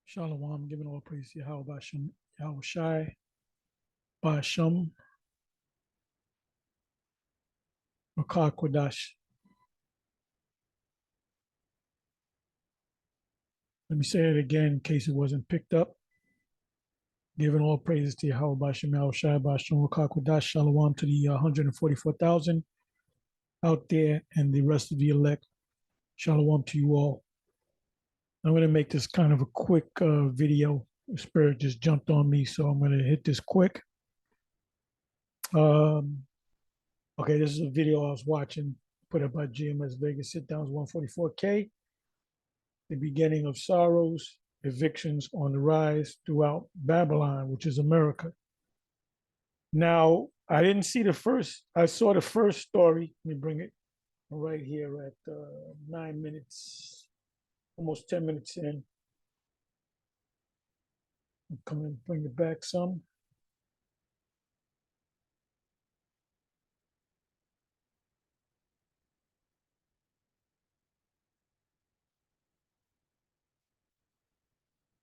Shalom, giving all praise to Yahweh Bashem, Yahweh Shai, Bashem, Makar Kodash. Let me say it again in case it wasn't picked up. Giving all praises to Yahweh Bashem, Yahweh Shai, Bashem, Makar Kodash. Shalom to the 144,000 out there and the rest of the elect. Shalom to you all. I'm going to make this kind of a quick video. The Spirit just jumped on me, so I'm going to hit this quick. Okay, this is a video I was watching, put up by GMS Vegas. Sit downs 144K. The beginning of sorrows, evictions on the rise throughout Babylon, which is America. Now, I didn't see the first, I saw the first story. Let me bring it right here at 9 minutes, almost 10 minutes in. I'll come and bring it back some.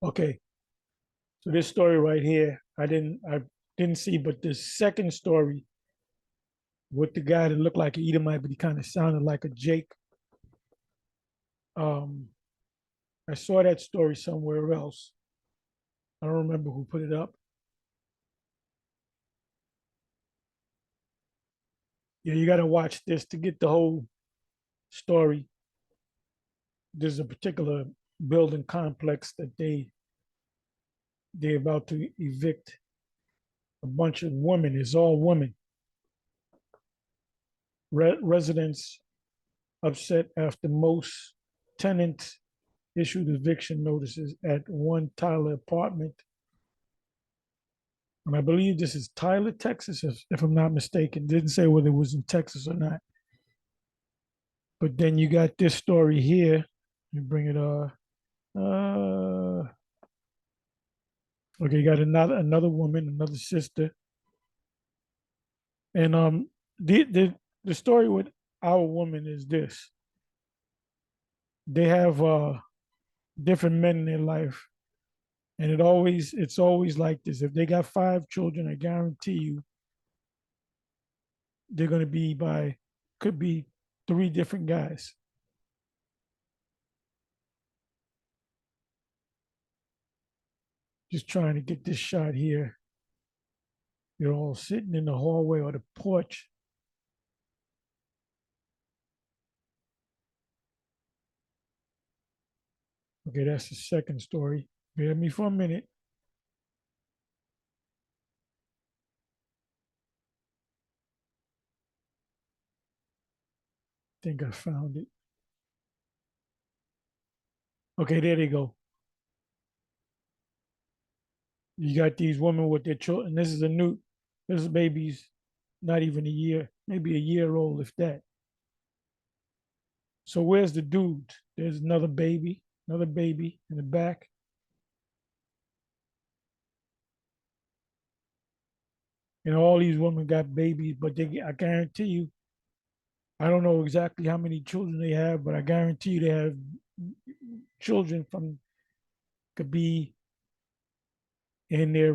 Okay, so this story right here, I didn't see, but the second story with the guy that looked like an Edomite, but he kind of sounded like a Jake. I saw that story somewhere else. I don't remember who put it up. Yeah, you got to watch this to get the whole story. There's a particular building complex that they're about to evict a bunch of women. It's all women. Residents upset after most tenants issued eviction notices at one Tyler apartment. And I believe this is Tyler, Texas, if I'm not mistaken. Didn't say whether it was in Texas or not. But then you got this story here. You bring it okay, you got another woman, another sister. And the story with our woman is this. They have different men in their life. And it's always like this. If they got 5 children, I guarantee you they're gonna be could be 3 different guys. Just trying to get this shot here. You're all sitting in the hallway or the porch. Okay, that's the second story. Bear with me for a minute. I think I found it. Okay, there they go. You got these women with their children. This baby's not even a year, maybe a year old, if that. So where's the dude? There's another baby in the back. And all these women got babies, but I guarantee you, I don't know exactly how many children they have, but I guarantee you they have children could be in their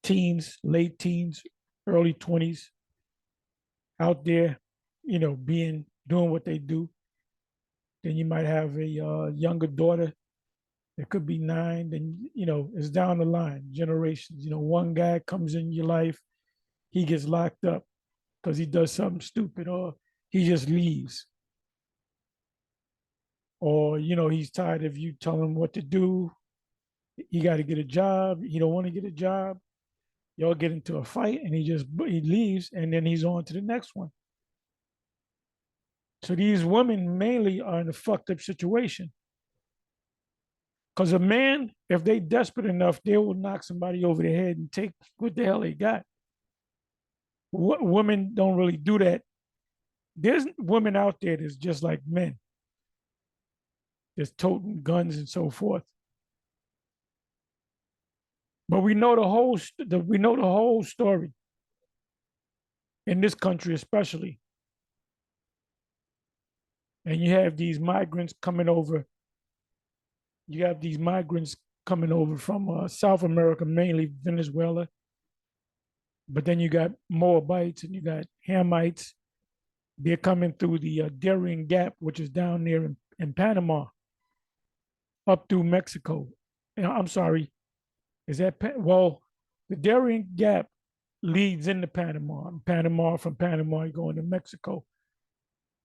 teens, late teens, early 20s, out there, doing what they do. Then you might have a younger daughter that could be 9. Then, it's down the line, generations. One guy comes in your life, he gets locked up because he does something stupid, or he just leaves. Or, he's tired of you telling him what to do. He got to get a job. He don't want to get a job. Y'all get into a fight and he leaves, and then he's on to the next one. So these women mainly are in a fucked up situation. Because a man, if they desperate enough, they will knock somebody over the head and take what the hell they got. Women don't really do that. There's women out there that's just like men. There's toting guns and so forth. But we know the whole story in this country, especially. And you have these migrants coming over. You have these migrants coming over from South America, mainly Venezuela. But then you got Moabites and you got Hamites. They're coming through the Darien Gap, which is down there in Panama, up through Mexico. I'm sorry, is that well? The Darien Gap leads into Panama. Panama from Panama, you go into Mexico.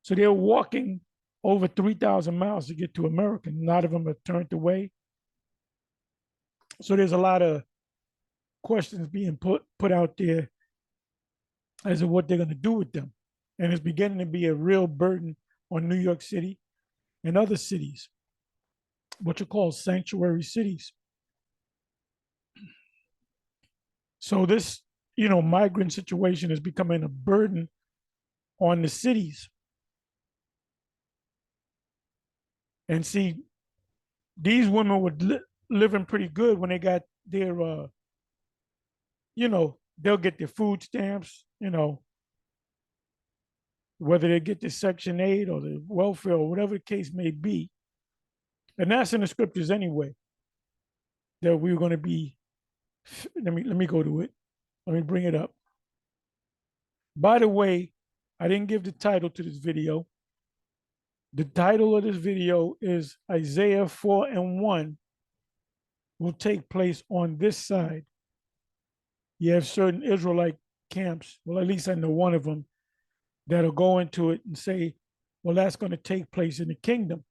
So they're walking over 3,000 miles to get to America. A lot of them are turned away. So there's a lot of questions being put out there as to what they're going to do with them. And it's beginning to be a real burden on New York City and other cities, what you call sanctuary cities. So this, migrant situation is becoming a burden on the cities. And see, these women were living pretty good when they got their, they'll get their food stamps, whether they get the Section 8 or the welfare or whatever the case may be. And that's in the scriptures anyway, that we're going to be, let me go to it. Let me bring it up. By the way, I didn't give the title to this video. The title of this video is Isaiah 4:1 will take place on this side. You have certain Israelite camps, well, at least I know one of them, that'll go into it and say, well, that's going to take place in the kingdom.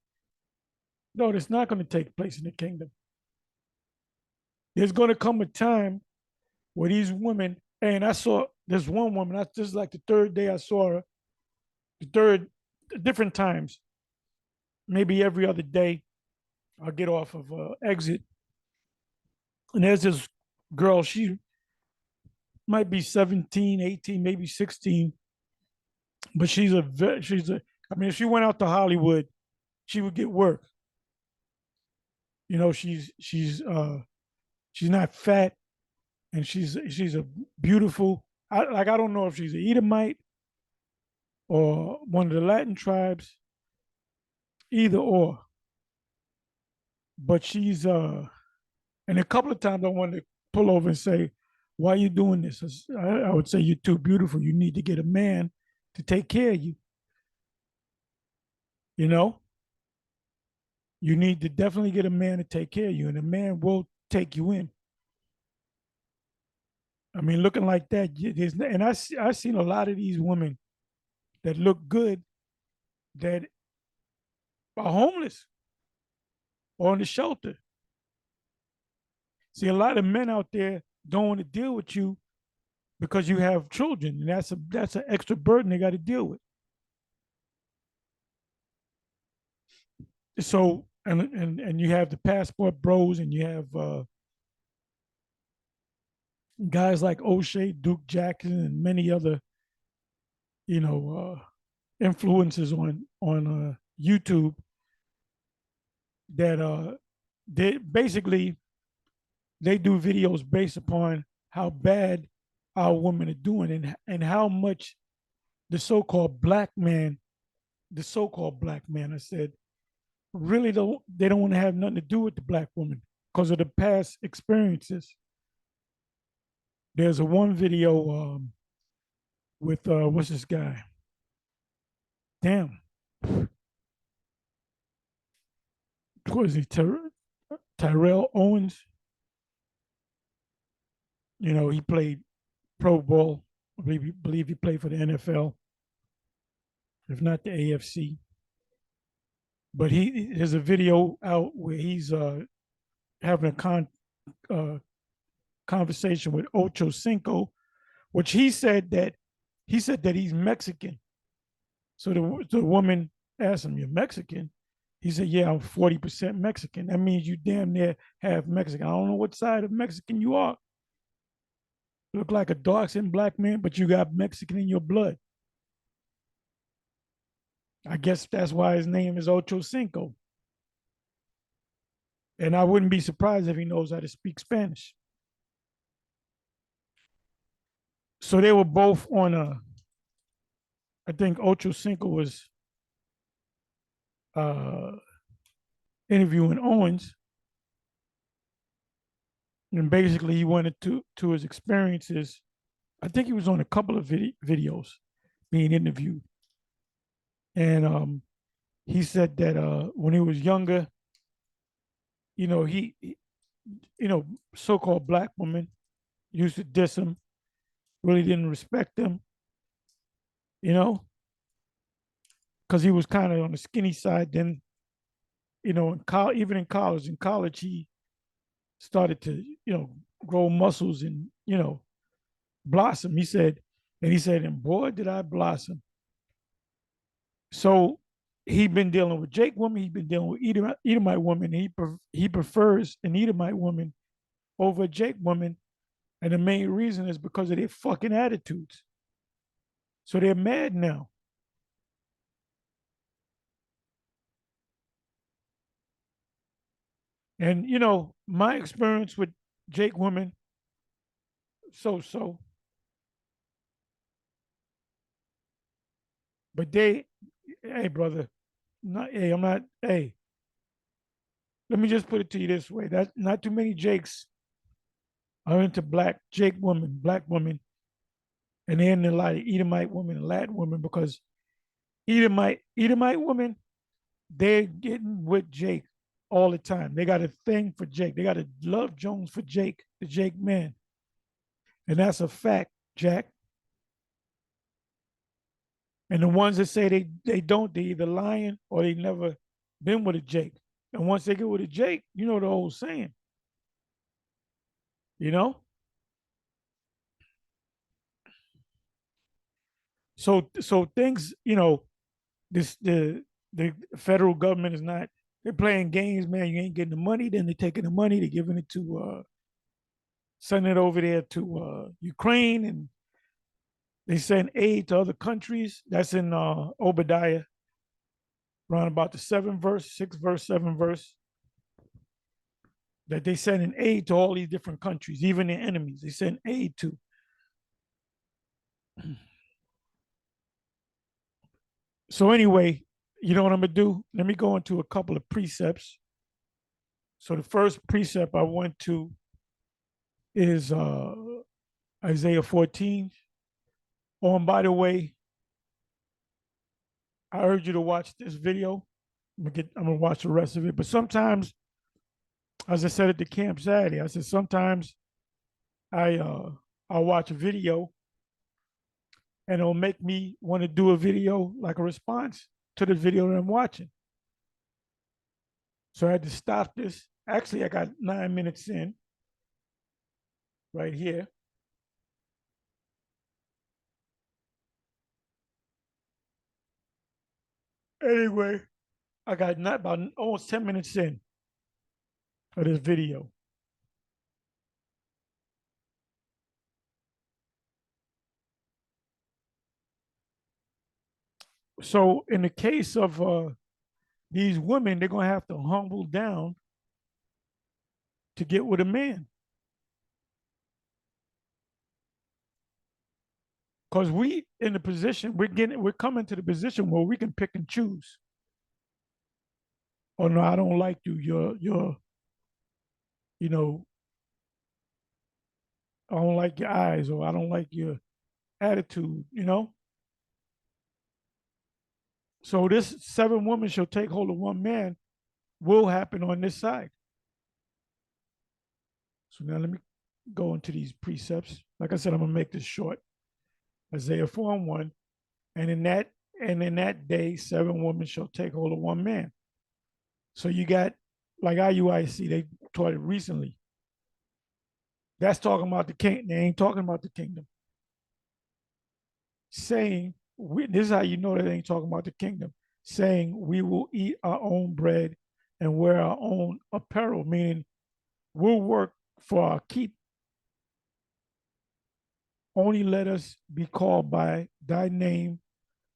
No, it's not going to take place in the kingdom. There's going to come a time where these women, and I saw this one woman, this is like the third day I saw her, different times, maybe every other day, I'll get off of exit. And there's this girl, she might be 17, 18, maybe 16, but I mean, if she went out to Hollywood, she would get work. She's not fat, and she's a beautiful. I don't know if she's an Edomite or one of the Latin tribes, either or. But she's and a couple of times I wanted to pull over and say, "Why are you doing this?" I would say, "You're too beautiful. You need to get a man to take care of you." You need to definitely get a man to take care of you, and a man will take you in. I mean, looking like that, and I've seen a lot of these women that look good that are homeless or in the shelter. See, a lot of men out there don't want to deal with you because you have children, and that's an extra burden they got to deal with. So, and you have the passport bros, and you have guys like O'Shea, Duke Jackson, and many other, influencers on YouTube that they do videos based upon how bad our women are doing, and how much the so-called black man, I said, really they don't want to have nothing to do with the black woman because of the past experiences. There's a one video with what's this guy? Damn, was he Tyrell Owens? He played Pro Bowl. I believe he played for the NFL, if not the AFC. But there's a video out where he's having a conversation with Ocho Cinco, which he said that he's Mexican. So the woman asked him, "You're Mexican?" He said, "Yeah, I'm 40% Mexican. That means you damn near half Mexican. I don't know what side of Mexican you are. You look like a dark-skinned black man, but you got Mexican in your blood." I guess that's why his name is Ocho Cinco. And I wouldn't be surprised if he knows how to speak Spanish. So they were both on I think Ocho Cinco was interviewing Owens. And basically he went into his experiences. I think he was on a couple of videos being interviewed, and he said that when he was younger, he so-called black women used to diss him, really didn't respect him, you know, because he was kind of on the skinny side. Then, even in college, he started to, grow muscles and, blossom. And he said, and boy, did I blossom. So he'd been dealing with Jake woman, he'd been dealing with Edomite woman. He prefers an Edomite woman over a Jake woman. And the main reason is because of their fucking attitudes. So they're mad now. And my experience with Jake women, so, but hey brother, I'm not. Hey, let me just put it to you this way: that not too many Jakes are into black women, and they're into a lot of Edomite women and Latin women because Edomite women, they're getting with Jake all the time. They got a thing for Jake. They got a love Jones for Jake, the Jake man, and that's a fact, Jack. And the ones that say they don't, they either lying or they never been with a Jake. And once they get with a Jake, you know the old saying, you know. So things, this the federal government is not. They're playing games, man. You ain't getting the money, then they're taking the money, they're giving it to sending it over there to Ukraine, and they send aid to other countries. That's in Obadiah, around about the 7th verse, 6th verse, 7th verse, that they send an aid to all these different countries, even their enemies. They send aid to. So anyway, you know what I'm gonna do? Let me go into a couple of precepts. So the first precept I went to is Isaiah 14. Oh, and by the way, I urge you to watch this video. I'm gonna watch the rest of it. But sometimes, as I said at the camp Saturday, I said sometimes I I'll watch a video and it'll make me want to do a video like a response to the video that I'm watching. So I had to stop this. Actually, I got 9 minutes in right here. Anyway, I got not about almost 10 minutes in of this video. So in the case of these women, they're gonna have to humble down to get with a man. Because we in the position, we're coming to the position where we can pick and choose. Oh no, I don't like you. You know, I don't like your eyes, or I don't like your attitude. So this 7 women shall take hold of one man will happen on this side. So now let me go into these precepts. Like I said, I'm gonna make this short. Isaiah 4:1. And in that day, 7 women shall take hold of one man. So you got like IUIC, they taught it recently. That's talking about the king. They ain't talking about the kingdom. Saying this is how you know that they ain't talking about the kingdom. Saying we will eat our own bread and wear our own apparel, meaning we'll work for our keep. Only let us be called by thy name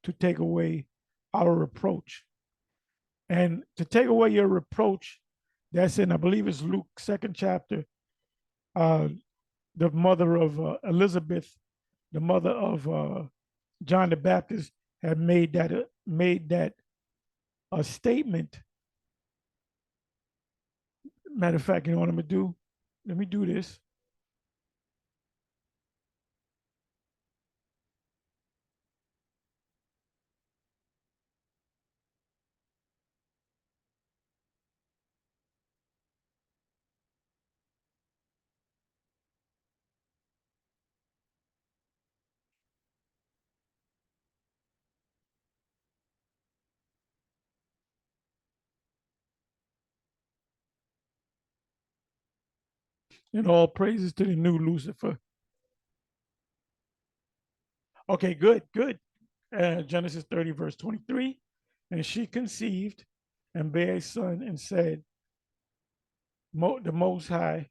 to take away our reproach. And to take away your reproach, that's in, I believe it's Luke 2nd chapter. Uh, the mother of Elizabeth, the mother of John the Baptist, had made that a statement. Matter of fact, you know what I'm gonna do? let me do this. And all praises to the new Lucifer. Okay, good, good. Genesis 30, verse 23. And she conceived and bare a son and said, the Most High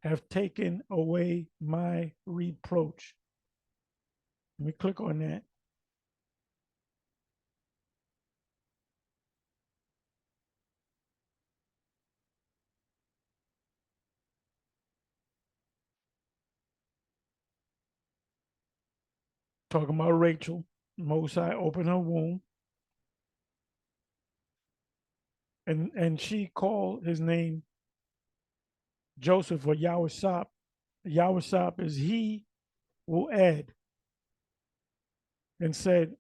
have taken away my reproach. Let me click on that. Talking about Rachel. Most High opened her womb, and she called his name Joseph or Yahweh. Yahweh is he will add, and said,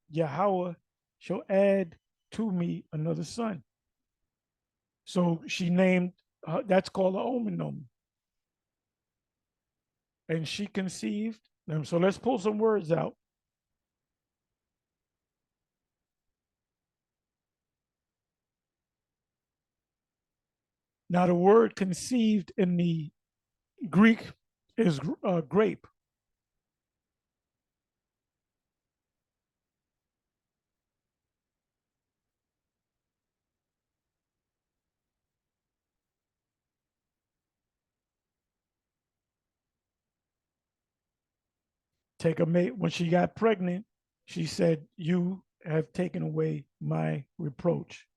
Yahweh shall add to me another son. So she named, that's called an omen. And she conceived them. So let's pull some words out. Now, the word conceived in the Greek is grape. Take a mate. When she got pregnant, she said, "You have taken away my reproach."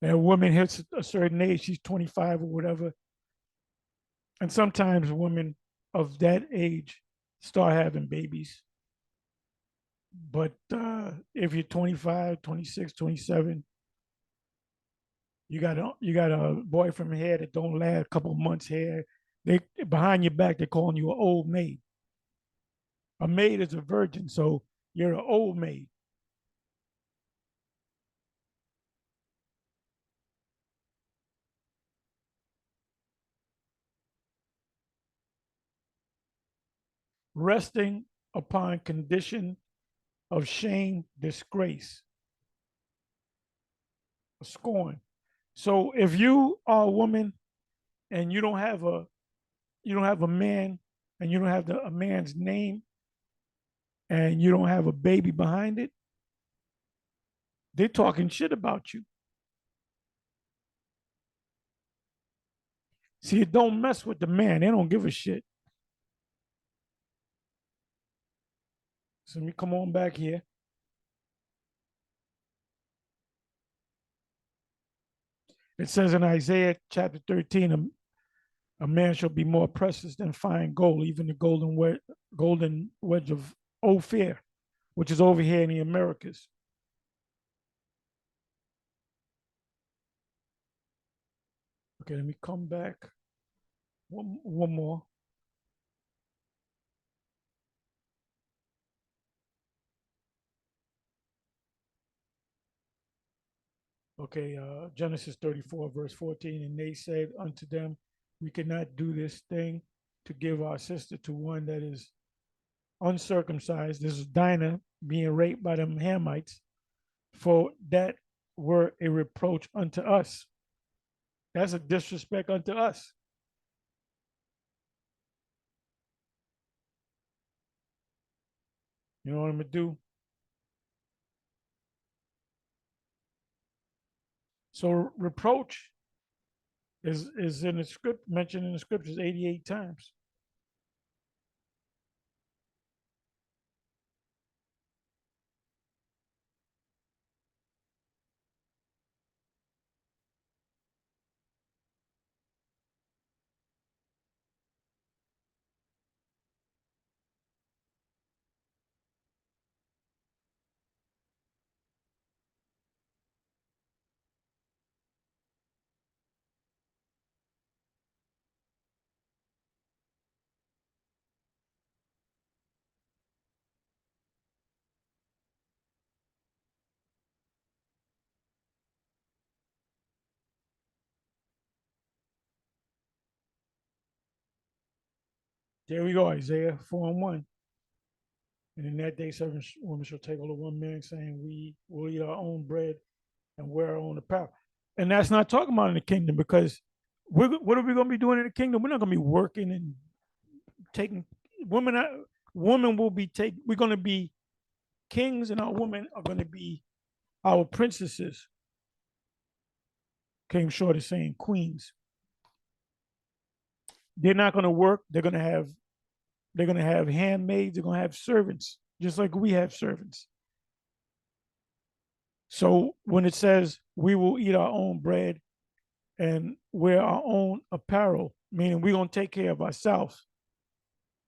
And a woman hits a certain age, she's 25 or whatever, and sometimes women of that age start having babies. But if you're 25, 26, 27, you got a boyfriend here that don't last a couple months here. They behind your back, they're calling you an old maid. A maid is a virgin, so you're an old maid. Resting upon condition of shame, disgrace, scorn. So if you are a woman and you don't have a man and you don't have a man's name and you don't have a baby behind it, they're talking shit about you. See, don't mess with the man. They don't give a shit. So let me come on back here. It says in Isaiah chapter 13, a man shall be more precious than fine gold, even the golden wedge of Ophir, which is over here in the Americas. Okay, let me come back. One more. Okay, Genesis 34, verse 14. And they said unto them, we cannot do this thing to give our sister to one that is uncircumcised. This is Dinah being raped by them Hamites, for that were a reproach unto us. That's a disrespect unto us. You know what I'm gonna do? So reproach is in the script mentioned in the scriptures 88 times. There we go, Isaiah 4:1. And in that day, certain women shall take hold of one man, saying, we will eat our own bread and wear our own apparel. And that's not talking about in the kingdom, because what are we going to be doing in the kingdom? We're not going to be working and taking women. Women will be taking, we're going to be kings, and our women are going to be our princesses. Came short of saying queens. They're not going to work. They're going to have handmaids. They're going to have servants, just like we have servants. So when it says we will eat our own bread and wear our own apparel, meaning we're going to take care of ourselves.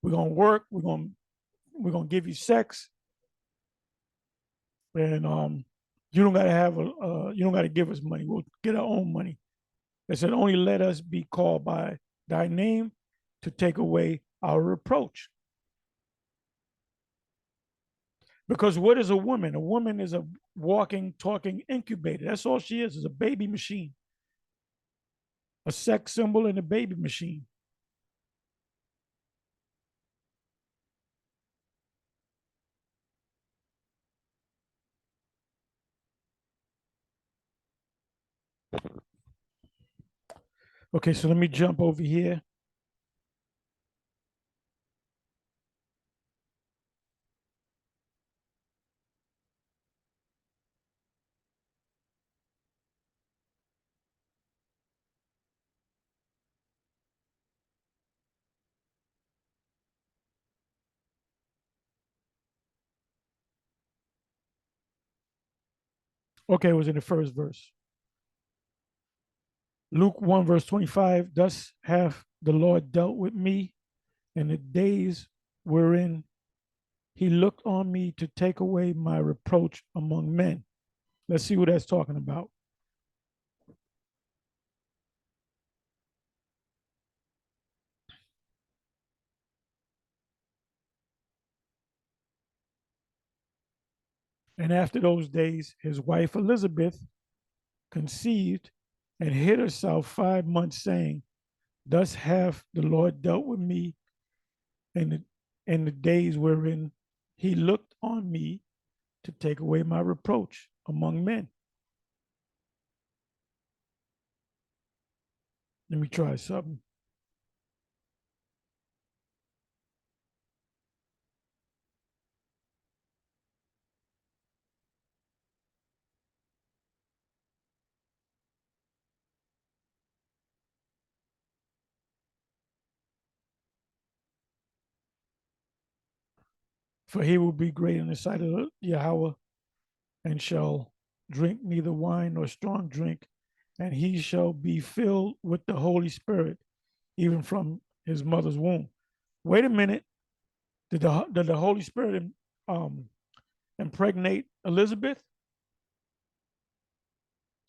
We're going to work. We're going to give you sex, and you don't got to you don't got to give us money. We'll get our own money. It said, only let us be called by thy name to take away our reproach. Because what is a woman? A woman is a walking, talking incubator. That's all she is a baby machine, a sex symbol and a baby machine. Okay, so let me jump over here. Okay, it was in the first verse. Luke 1, verse 25. Thus hath the Lord dealt with me in the days wherein he looked on me to take away my reproach among men. Let's see what that's talking about. And after those days, his wife Elizabeth conceived and hid herself 5 months, saying, thus hath the Lord dealt with me in the days wherein he looked on me to take away my reproach among men. Let me try something. For he will be great in the sight of Yahweh, and shall drink neither wine nor strong drink, and he shall be filled with the Holy Spirit, even from his mother's womb. Wait a minute. Did the Holy Spirit um, impregnate Elizabeth?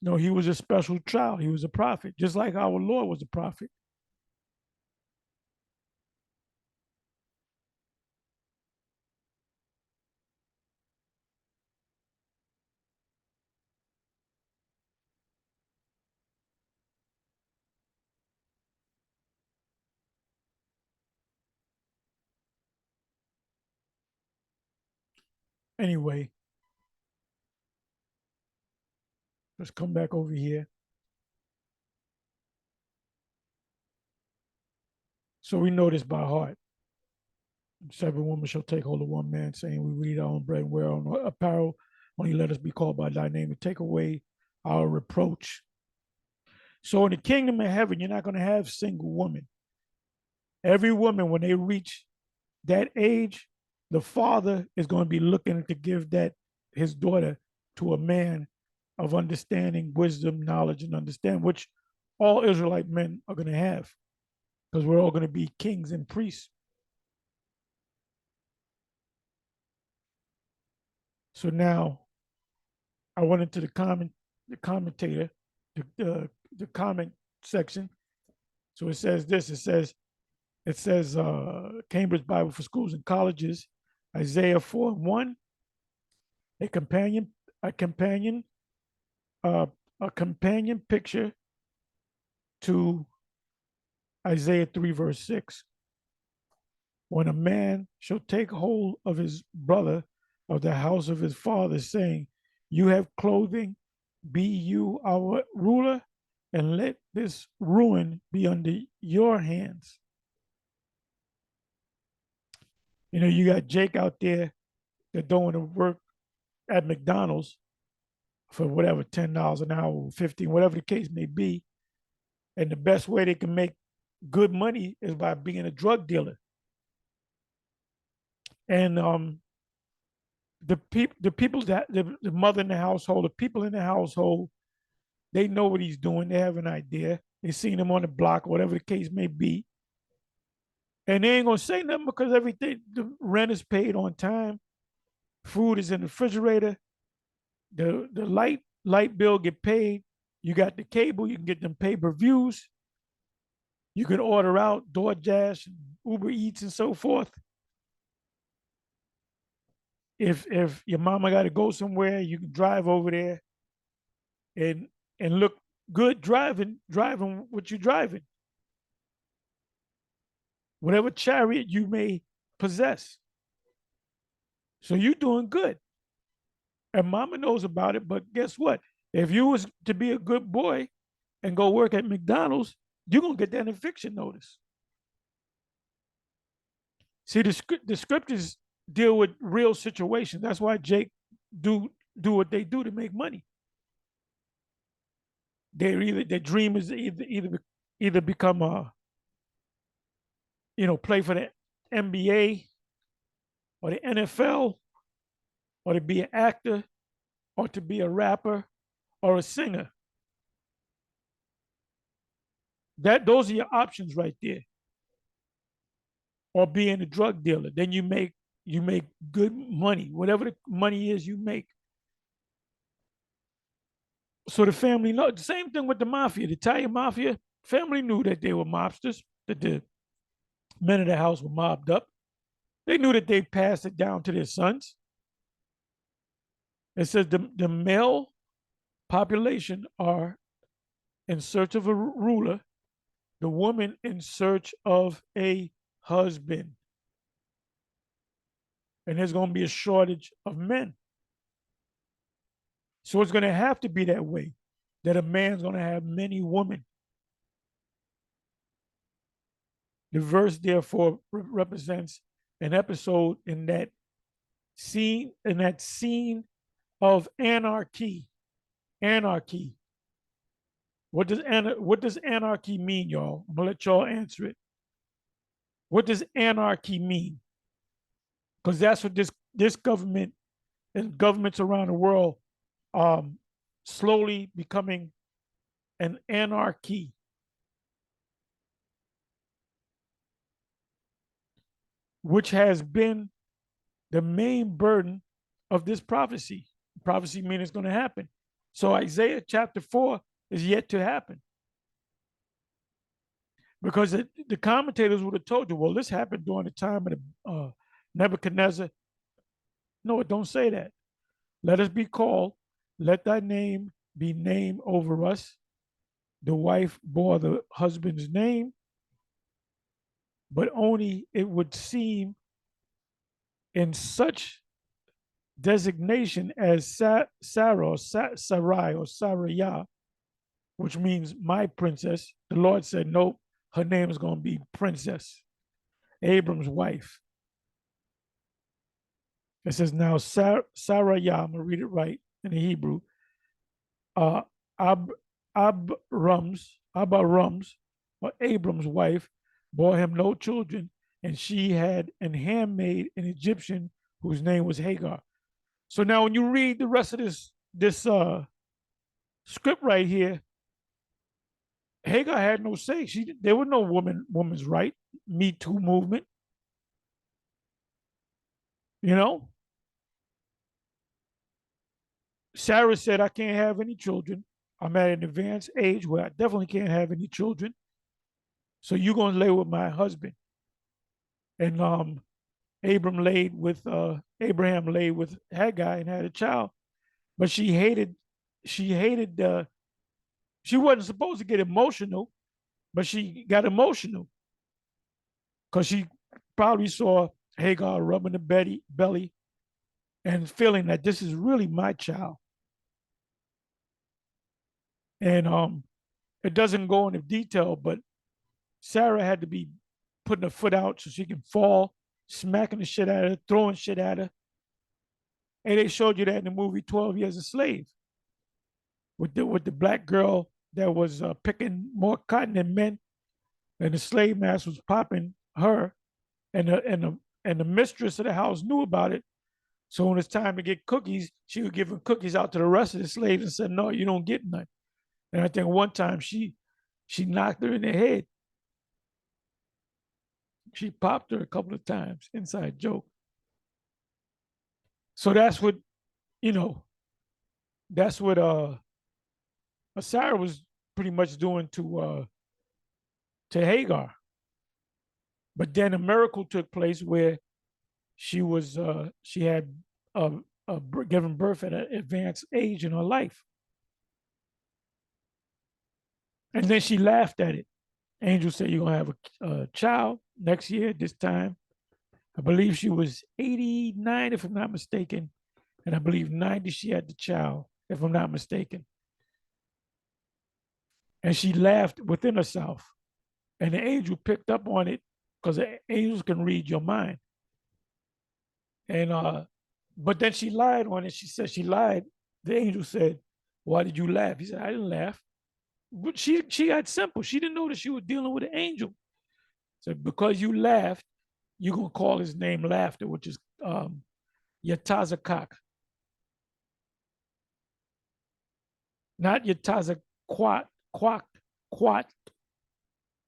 No, he was a special child. He was a prophet, just like our Lord was a prophet. Anyway, let's come back over here. So we know this by heart. Seven women shall take hold of one man, saying, we will eat our own bread and wear our own apparel. Only let us be called by thy name and take away our reproach. So in the kingdom of heaven, you're not going to have single women. Every woman, when they reach that age, the father is going to be looking to give that his daughter to a man of understanding, wisdom, knowledge, and understanding, which all Israelite men are going to have, because we're all going to be kings and priests. So now I went into the commentator, the comment section. So it says this. It says Cambridge Bible for Schools and Colleges, Isaiah 4:1, a companion, a companion, uh, a companion picture to Isaiah 3 verse 6. when a man shall take hold of his brother of the house of his father, saying, you have clothing, be you our ruler, and let this ruin be under your hands. You know, you got Jake out there that don't want to work at McDonald's for whatever, $10 an hour, 15, whatever the case may be. And the best way they can make good money is by being a drug dealer. And the people that the mother in the household, the people in the household, they know what he's doing. They have an idea. They seen him on the block, whatever the case may be. And they ain't gonna say nothing because everything, the rent is paid on time, food is in the refrigerator, the light bill get paid. You got the cable, you can get them pay-per-views. You can order out DoorDash, Uber Eats, and so forth. If your mama got to go somewhere, you can drive over there and look good driving what you're driving, whatever chariot you may possess. So you're doing good, and mama knows about it. But guess what? If you was to be a good boy and go work at McDonald's, you're gonna get that eviction notice. See, the scriptures deal with real situations. That's why Jake do what they do to make money. Their dream is either become a, play for the NBA or the NFL, or to be an actor, or to be a rapper or a singer. Those are your options right there. Or being a drug dealer. Then you make good money, whatever the money is you make. So the family know. The same thing with the mafia, the Italian mafia. Family knew that they were mobsters, that the men of the house were mobbed up. They knew that they passed it down to their sons. It says the male population are in search of a ruler, the woman in search of a husband. And there's going to be a shortage of men. So it's going to have to be that way, that a man's going to have many women. The verse, therefore, represents an episode in that scene of anarchy. Anarchy. What does anarchy mean, y'all? I'm gonna let y'all answer it. What does anarchy mean? Because that's what this government and governments around the world slowly becoming an anarchy. Which has been the main burden of this prophecy. Prophecy means it's going to happen. So Isaiah chapter 4 is yet to happen. Because the commentators would have told you, well, this happened during the time of the Nebuchadnezzar. No, it don't say that. Let us be called. Let thy name be named over us. The wife bore the husband's name, but only it would seem in such designation as Sarah or Sarai or Sarayah, which means my princess. The Lord said, nope, her name is going to be Princess, Abram's wife. It says now Sarayah, I'm going to read it right in the Hebrew. Abrams, or Abram's wife, bore him no children, and she had an handmaid, an Egyptian, whose name was Hagar. So now when you read the rest of this script right here, Hagar had no say. There was no woman's right, Me Too movement. You know? Sarah said, I can't have any children. I'm at an advanced age where I definitely can't have any children. So you're going to lay with my husband. And Abraham laid with Haggai and had a child. But she wasn't supposed to get emotional, but she got emotional because she probably saw Hagar rubbing the belly and feeling that this is really my child. And it doesn't go into detail, but Sarah had to be putting her foot out so she can fall, smacking the shit out of her, throwing shit at her. And they showed you that in the movie 12 Years a Slave with the black girl that was picking more cotton than men, and the slave master was popping her, and the mistress of the house knew about it. So when it's time to get cookies, she was giving cookies out to the rest of the slaves and said, "No, you don't get none." And I think one time she knocked her in the head. She popped her a couple of times. Inside joke. So that's what you know. That's what Sarah was pretty much doing to Hagar. But then a miracle took place where she had uh, given birth at an advanced age in her life, and then she laughed at it. Angel said, "You're gonna have a child next year. This time, I believe she was 89, if I'm not mistaken, and I believe 90 she had the child, if I'm not mistaken." And she laughed within herself, and the angel picked up on it because the angels can read your mind. And but then she lied on it. She said she lied. The angel said, "Why did you laugh?" He said, "I didn't laugh." But she got simple. She didn't know that she was dealing with an angel. So because you laughed, you're gonna call his name laughter, which is Yatazakak, not Yatazaquat, quack, quat,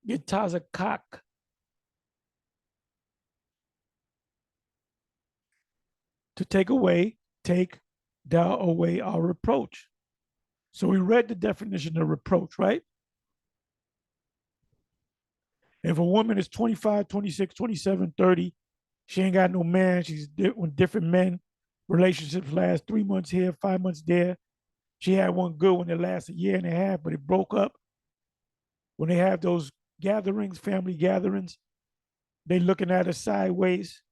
Yatazakak, to take thou away our reproach. So we read the definition of reproach, right? If a woman is 25, 26, 27, 30, she ain't got no man, she's with different men, relationships last 3 months here, 5 months there. She had one good one that lasted a year and a half, but it broke up. When they have those gatherings, family gatherings, they looking at her sideways.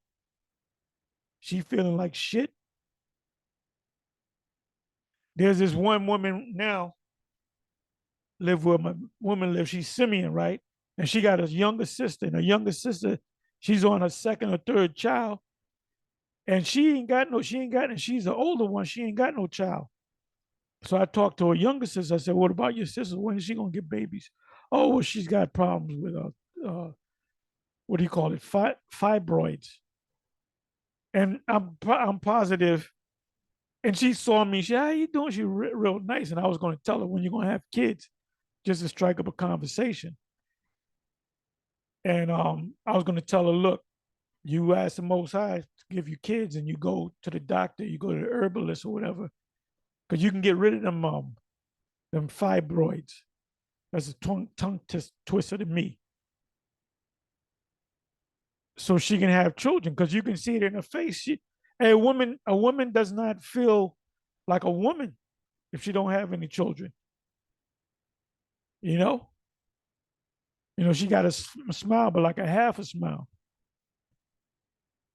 She feeling like shit. There's this one woman now live where my woman lives. She's Simeon, right? And she got a younger sister, and her younger sister, she's on her second or third child, and and she's the older one. She ain't got no child. So I talked to her younger sister. I said, "What about your sister? When is she gonna get babies?" "Oh, well, she's got problems with what do you call it? Fibroids." And I'm positive. And she saw me. She said, "How you doing?" She real nice. And I was going to tell her, when you're going to have kids, just to strike up a conversation. And I was going to tell her, "Look, you ask the Most High to give you kids, and you go to the doctor, you go to the herbalist or whatever, because you can get rid of them fibroids." That's a tongue twister to me. So she can have children, because you can see it in her face. A woman does not feel like a woman if she don't have any children. You know, she got a smile, but like a half a smile,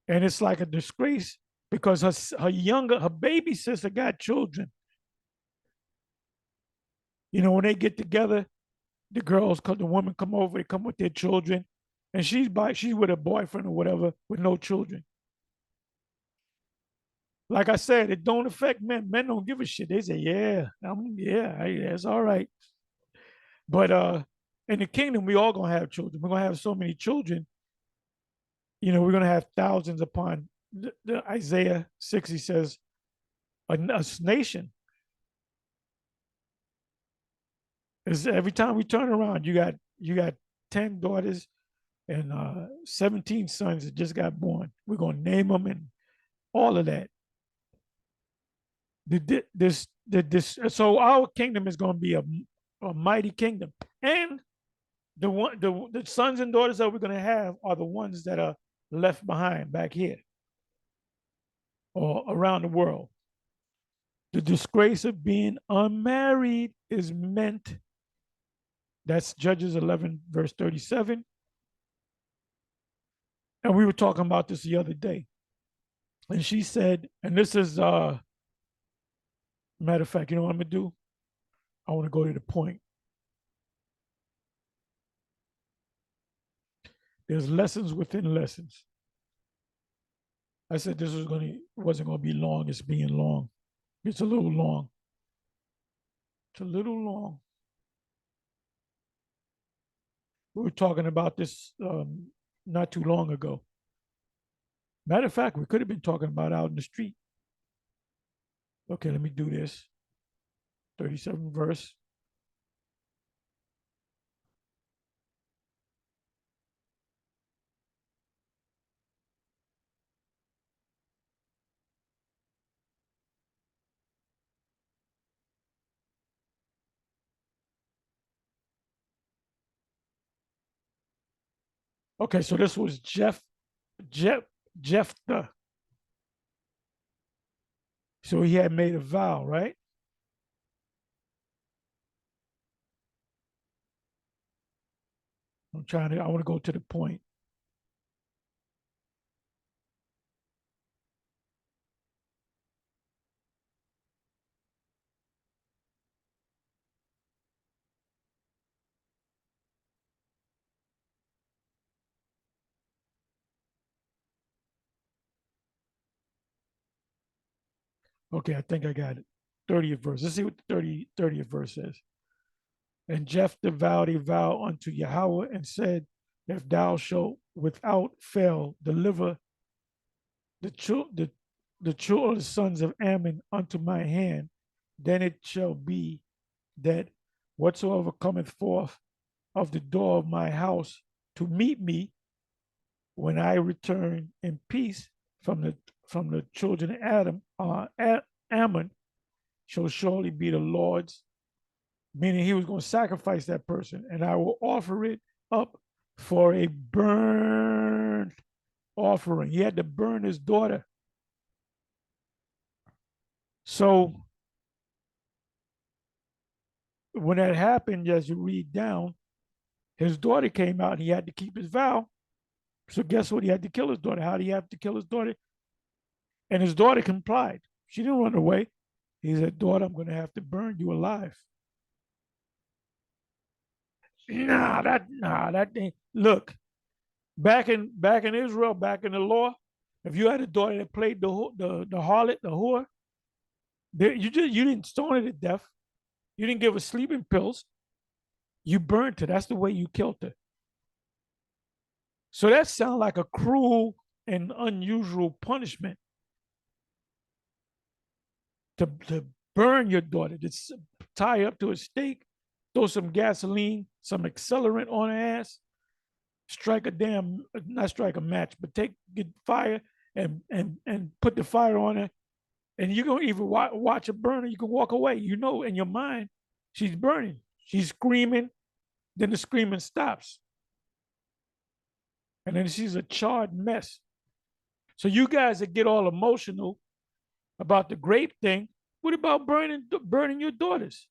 and it's like a disgrace because her baby sister got children. When they get together, the women come over, they come with their children, and she's with a boyfriend or whatever with no children. Like I said, it don't affect men. Men don't give a shit. They say, "Yeah, yeah, it's all right." But in the kingdom, we all gonna have children. We're gonna have so many children. We're gonna have thousands upon the Isaiah 60 says a nation. Is every time we turn around, you got 10 daughters and 17 sons that just got born. We're gonna name them and all of that. So our kingdom is gonna be a mighty kingdom, and the sons and daughters that we're gonna have are the ones that are left behind back here or around the world. The disgrace of being unmarried is meant. That's Judges 11, verse 37. And we were talking about this the other day. And she said, and this is matter of fact, you know what I'm gonna do? I want to go to the point. There's lessons within lessons. I said this wasn't gonna be long. It's being long. It's a little long. It's a little long. We were talking about this not too long ago. Matter of fact, we could have been talking about out in the street. Okay, let me do this. 37 verse. Okay, so this was Jeff, Jephthah. So he had made a vow, right? I want to go to the point. Okay, I think I got it. 30th verse. Let's see what the 30th verse says. And Jephthah vowed a vow unto Yahweh and said, if thou shalt without fail deliver the, the children of the sons of Ammon unto my hand, then it shall be that whatsoever cometh forth of the door of my house to meet me when I return in peace from the children of Ammon shall surely be the Lord's, meaning he was going to sacrifice that person, and I will offer it up for a burnt offering. He had to burn his daughter. So when that happened, as you read down, his daughter came out and he had to keep his vow. So guess what? He had to kill his daughter. How did he have to kill his daughter? And his daughter complied. She didn't run away. He said, daughter, I'm going to have to burn you alive. That thing. Look, back in Israel, back in the law, if you had a daughter that played the harlot, the whore, you didn't stone her to death. You didn't give her sleeping pills. You burnt her. That's the way you killed her. So that sounds like a cruel and unusual punishment to burn your daughter, to tie her up to a stake, throw some gasoline, some accelerant on her ass, strike a damn, not strike a match, but get fire and put the fire on her, and you're gonna even watch her burn her. You can walk away. You know, in your mind, she's burning. She's screaming. Then the screaming stops, and then she's a charred mess. So you guys that get all emotional about the grape thing, what about burning your daughters?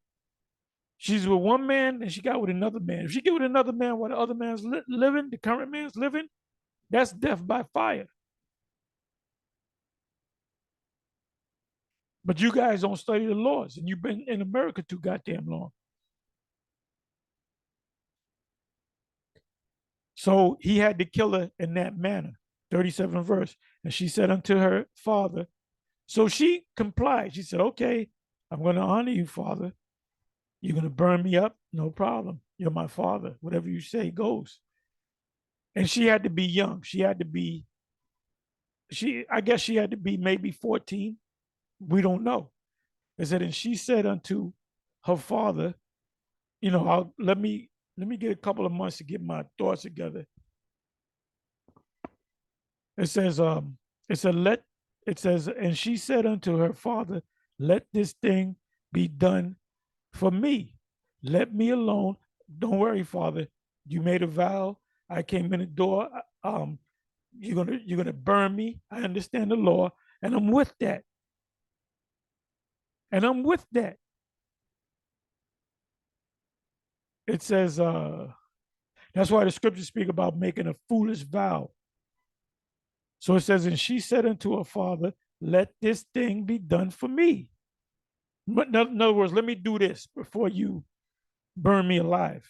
She's with one man and she got with another man. If she get with another man while the other man's living, the current man's living, that's death by fire. But you guys don't study the laws, and you've been in America too goddamn long. So he had to kill her in that manner. 37 verse. And she said unto her father, so she complied. She said, okay, I'm going to honor you, father. You're going to burn me up? No problem. You're my father. Whatever you say goes. And she had to be young. I guess she had to be maybe 14. We don't know. It said, and she said unto her father, let me get a couple of months to get my thoughts together. It says, it said, and she said unto her father, let this thing be done for me. Let me alone. Don't worry, father. You made a vow. I came in the door. You're gonna burn me. I understand the law, and I'm with that. And I'm with that. It says, that's why the scriptures speak about making a foolish vow. So it says, and she said unto her father, let this thing be done for me. But in other words, let me do this before you burn me alive.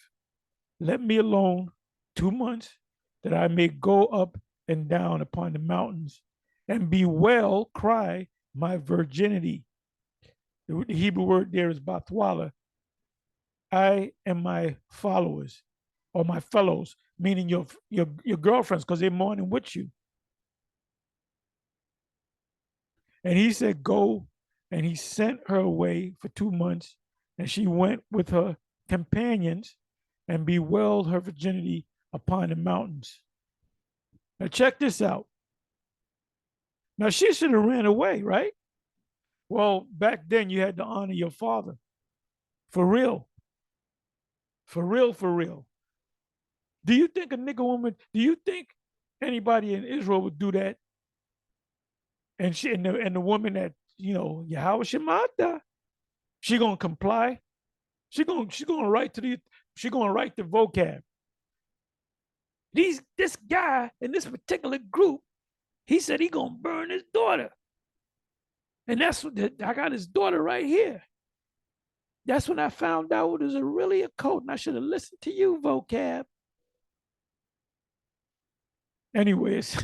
Let me alone 2 months, that I may go up and down upon the mountains and bewail, cry my virginity. The Hebrew word there is bathwala. I and my followers, or my fellows, meaning your girlfriends, because they're mourning with you. And he said, go. And he sent her away for 2 months. And she went with her companions and bewailed her virginity upon the mountains. Now, check this out. Now, she should have ran away, right? Well, back then, you had to honor your father. For real. For real, for real. Do you think a nigga woman, do you think anybody in Israel would do that? And the woman that, Yahweh Shemata, she gonna comply. She gonna write to the vocab. This guy in this particular group, he said he gonna burn his daughter, and that's what I got his daughter right here. That's when I found out it was really a code, and I should have listened to you, vocab. Anyways,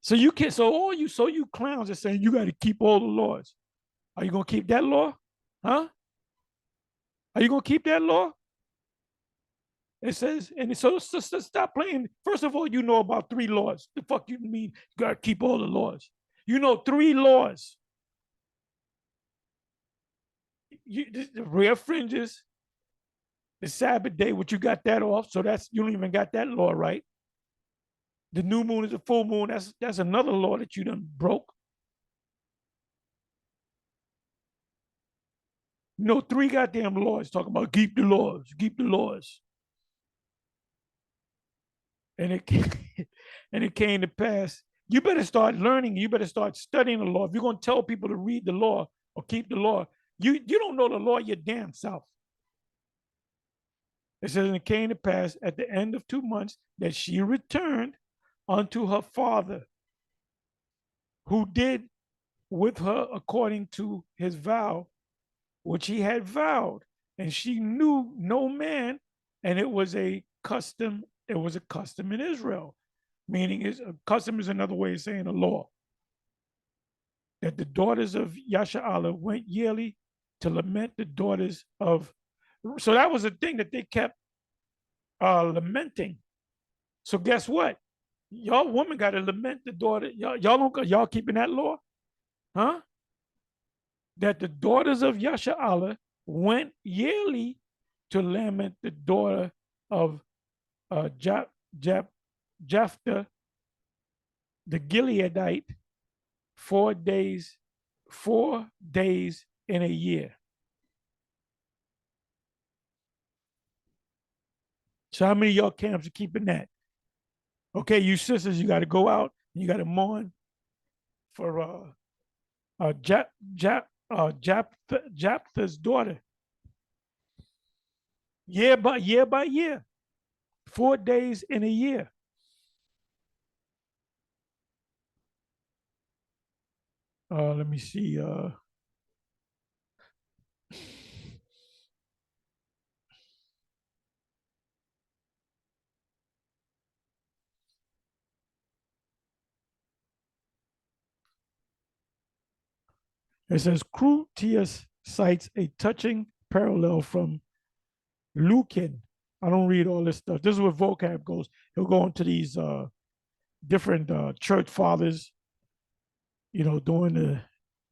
so you can so you clowns are saying you got to keep all the laws. Are you gonna keep that law? Huh? Are you gonna keep that law? It says, and so stop playing. First of all, you know about 3 laws. The fuck you mean you gotta keep all the laws? You know 3 laws. The rear fringes, the Sabbath day, which you got that off, so that's you don't even got that law right. The new moon is a full moon. That's another law that you done broke. You know, 3 goddamn laws talking about keep the laws, keep the laws. And it and it came to pass. You better start learning. You better start studying the law. If you're gonna tell people to read the law or keep the law, you don't know the law your damn self. It says, and it came to pass at the end of 2 months that she returned unto her father, who did with her according to his vow, which he had vowed. And she knew no man, and it was a custom. It was a custom in Israel, meaning a custom is another way of saying a law. That the daughters of Yasha'Allah went yearly to lament the daughters of. So that was a thing that they kept lamenting. So guess what? Y'all women got to lament the daughter. Y'all keeping that law, huh? That the daughters of Yasha'Allah went yearly to lament the daughter of Jephthah, the Gileadite, 4 days, 4 days in a year. So how many of y'all camps are keeping that? Okay, you sisters, you got to go out. You got to mourn for Jephthah's daughter. Year by year, 4 days in a year. Let me see. It says Crutius cites a touching parallel from Lucan. I don't read all this stuff. This is where vocab goes. He'll go into these different church fathers, during the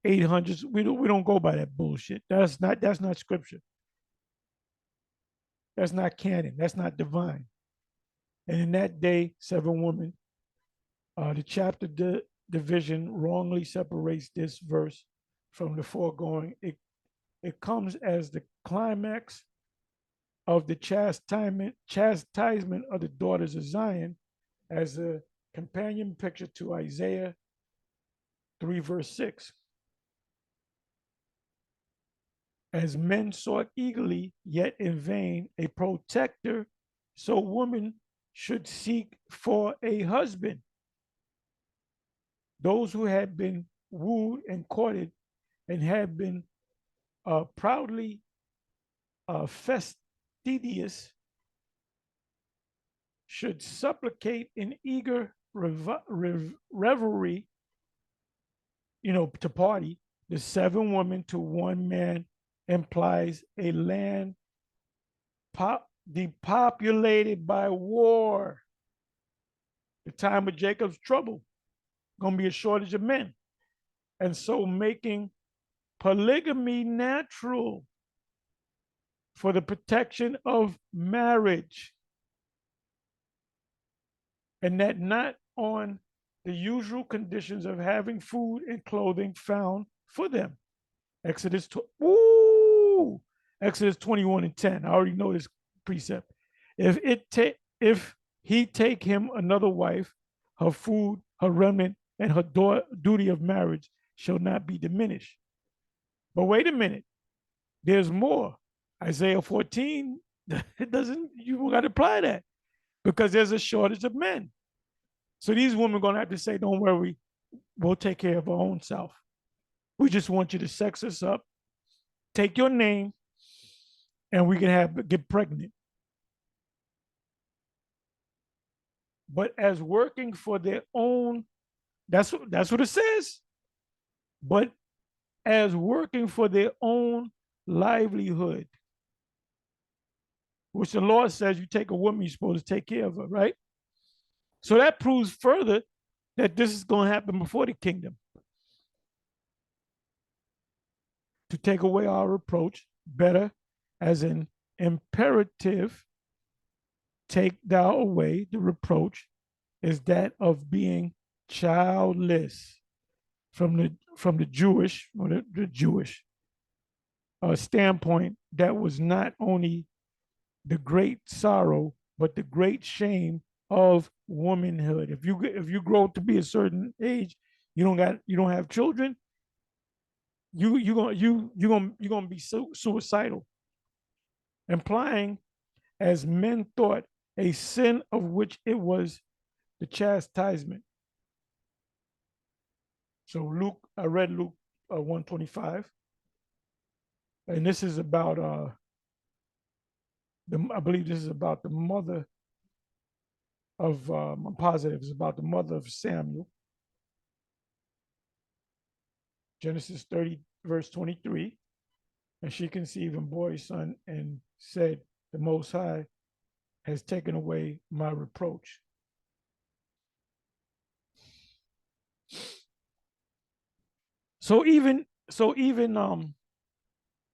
800s. We don't go by that bullshit. That's not scripture. That's not canon. That's not divine. And in that day, 7 women. The chapter division wrongly separates this verse from the foregoing. It comes as the climax of the chastisement of the daughters of Zion, as a companion picture to Isaiah 3, verse 6. As men sought eagerly, yet in vain, a protector, so women should seek for a husband. those who had been wooed and courted and had been proudly fastidious should supplicate in eager revelry, to party. The 7 women to 1 man implies a land depopulated by war. The time of Jacob's trouble, going to be a shortage of men. And so making polygamy natural for the protection of marriage, and that not on the usual conditions of having food and clothing found for them. Exodus, Exodus 21:10. I already know this precept. If he take him another wife, her food, her remnant, and her duty of marriage shall not be diminished. But wait a minute, there's more. Isaiah 14, it doesn't, you got to apply that because there's a shortage of men. So these women are going to have to say, don't worry, we'll take care of our own self. We just want you to sex us up, take your name, and we can get pregnant. But as working for their own, that's what it says. But as working for their own livelihood, which the Lord says you take a woman, you're supposed to take care of her, right? So that proves further that this is going to happen before the kingdom. To take away our reproach, better as an imperative, take thou away the reproach, is that of being childless from the Jewish or the Jewish standpoint. That was not only the great sorrow, but the great shame of womanhood. If you grow to be a certain age, you don't have children, you're gonna be suicidal, implying, as men thought, a sin of which it was the chastisement. So I read Luke 125, and this is about I believe this is about the mother of I'm positive it's about the mother of Samuel. Genesis 30, verse 23. And she conceived and bore a son and said, the Most High has taken away my reproach. So even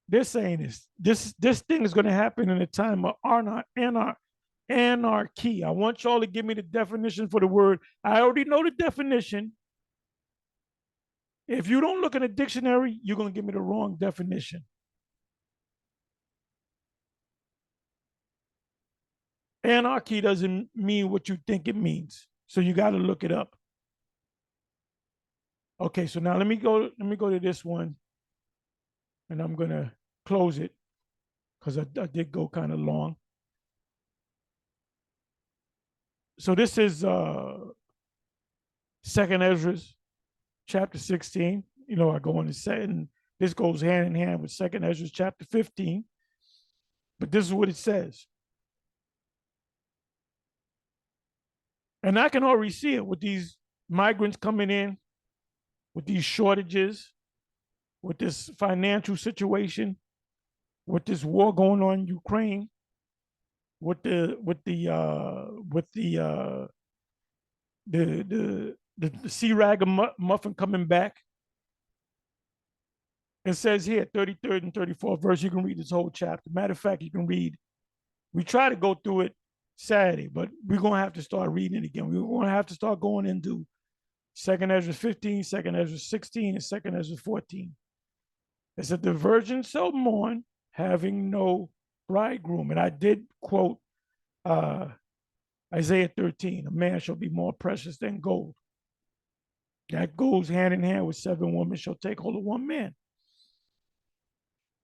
they're saying this thing is going to happen in a time of anarchy. I want y'all to give me the definition for the word. I already know the definition. If you don't look in a dictionary, you're going to give me the wrong definition. Anarchy doesn't mean what you think it means. So you got to look it up. Okay, so now let me go to this one, and I'm going to close it because I did go kind of long. So this is Second Ezra chapter 16. I go on to say, and this goes hand in hand with Second Ezra chapter 15. But this is what it says. And I can already see it with these migrants coming in, with these shortages, with this financial situation, with this war going on in Ukraine, with the sea ragamuffin coming back. It says here, 33rd and 34th verse, you can read this whole chapter. Matter of fact, you can read, we try to go through it Saturday, but we're going to have to start reading it again. We're going to have to start going into 2nd Ezra 15, 2nd Ezra 16, and 2nd Ezra 14. It said, the virgins shall mourn, having no bridegroom. And I did quote Isaiah 13, a man shall be more precious than gold. That goes hand in hand with 7 women shall take hold of 1 man.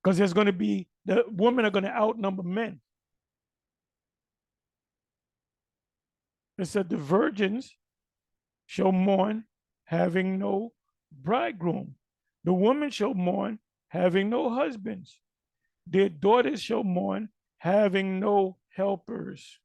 Because there's going to be, the women are going to outnumber men. It said the virgins shall mourn, having no bridegroom. The woman shall mourn, having no husbands. Their daughters shall mourn, having no helpers.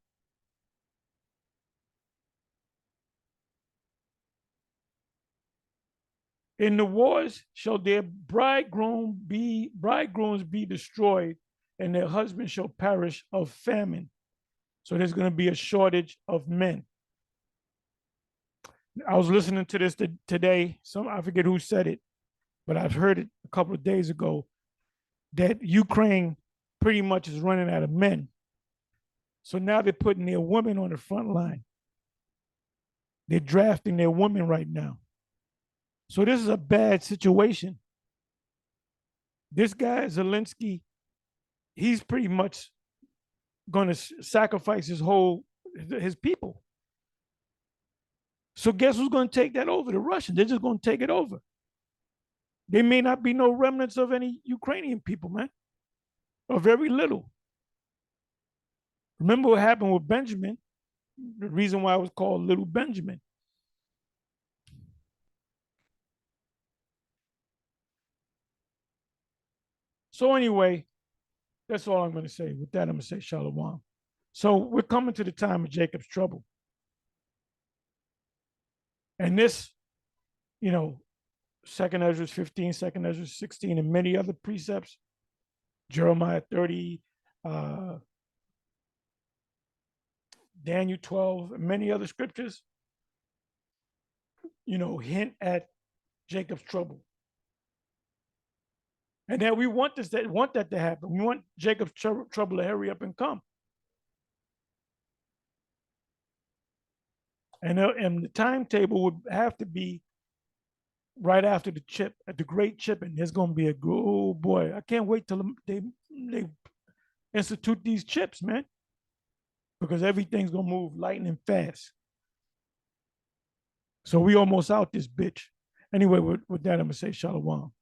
In the wars shall their bridegrooms be destroyed, and their husbands shall perish of famine. So there's going to be a shortage of men. I was listening to this today. I forget who said it, but I've heard it a couple of days ago that Ukraine pretty much is running out of men. So now they're putting their women on the front line. They're drafting their women right now. So this is a bad situation. This guy, Zelensky, he's pretty much going to sacrifice his people. So guess who's going to take that over? The Russians. They're just going to take it over. There may not be no remnants of any Ukrainian people, man, or very little. Remember what happened with Benjamin? The reason why it was called Little Benjamin. So anyway, that's all I'm going to say. With that, I'm going to say shalom. So we're coming to the time of Jacob's trouble. And this, you know, 2nd Ezra 15, 2nd Ezra 16, and many other precepts, Jeremiah 30, Daniel 12, and many other scriptures, hint at Jacob's trouble. And then we want that to happen. We want Jacob's trouble to hurry up and come. And the timetable would have to be right after the great chipping. There's going to be oh boy, I can't wait till they institute these chips, man, because everything's going to move lightning fast. So we almost out this bitch. Anyway, with that, I'm going to say shalom.